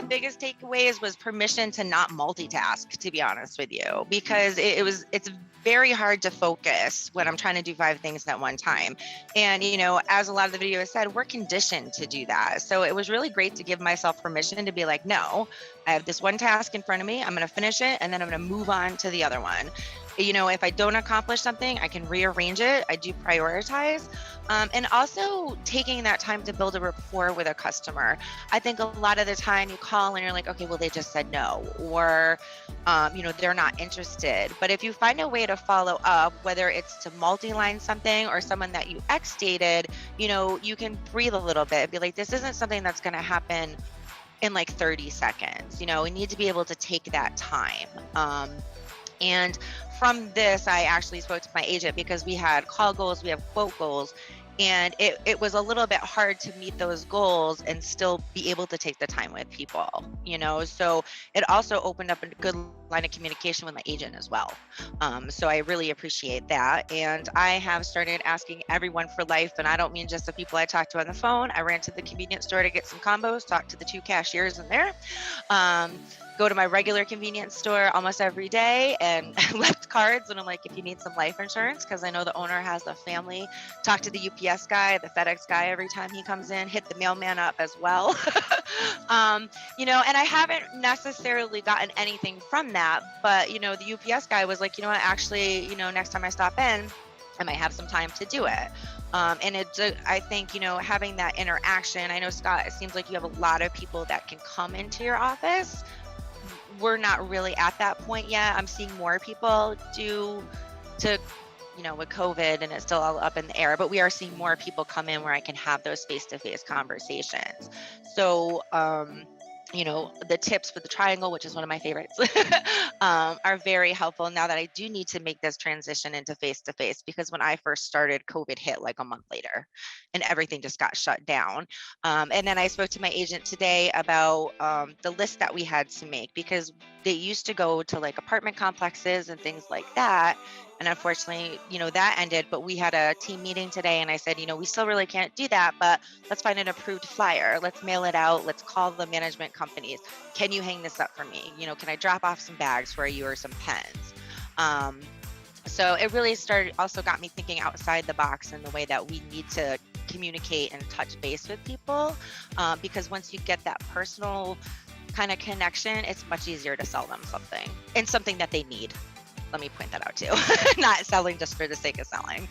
the biggest takeaways was permission to not multitask, to be honest with you, because it's very hard to focus when I'm trying to do 5 things at one time. And, as a lot of the video said, we're conditioned to do that. So it was really great to give myself permission to be like, no, I have this one task in front of me. I'm going to finish it, and then I'm going to move on to the other one. If I don't accomplish something, I can rearrange it. I do prioritize. And also taking that time to build a rapport with a customer. I think a lot of the time you call and you're like, okay, well, they just said no, or, they're not interested. But if you find a way to follow up, whether it's to multi-line something or someone that you ex-dated, you can breathe a little bit and be like, this isn't something that's going to happen in like 30 seconds. We need to be able to take that time. And from this, I actually spoke to my agent because we had call goals, we have quote goals, and it was a little bit hard to meet those goals and still be able to take the time with people, so it also opened up a good line of communication with my agent as well. So I really appreciate that. And I have started asking everyone for life, and I don't mean just the people I talked to on the phone. I ran to the convenience store to get some combos, talked to the 2 cashiers in there, go to my regular convenience store almost every day and left cards. And I'm like, if you need some life insurance, because I know the owner has a family, talk to the UPS guy, the FedEx guy every time he comes in, hit the mailman up as well. And I haven't necessarily gotten anything from that, but, the UPS guy was like, actually, next time I stop in, I might have some time to do it. And I think, having that interaction, I know, Scott, it seems like you have a lot of people that can come into your office. We're not really at that point yet. I'm seeing more people with COVID, and it's still all up in the air, but we are seeing more people come in where I can have those face-to-face conversations. So, the tips for the triangle, which is one of my favorites, are very helpful now that I do need to make this transition into face-to-face, because when I first started, COVID hit like a month later and everything just got shut down. And then I spoke to my agent today about the list that we had to make, because they used to go to like apartment complexes and things like that. And unfortunately, that ended, but we had a team meeting today and I said, we still really can't do that, but let's find an approved flyer. Let's mail it out. Let's call the management companies. Can you hang this up for me? Can I drop off some bags for you or some pens? So it really also got me thinking outside the box in the way that we need to communicate and touch base with people. Because once you get that personal kind of connection, it's much easier to sell them something, and something that they need. Let me point that out too. Not selling just for the sake of selling.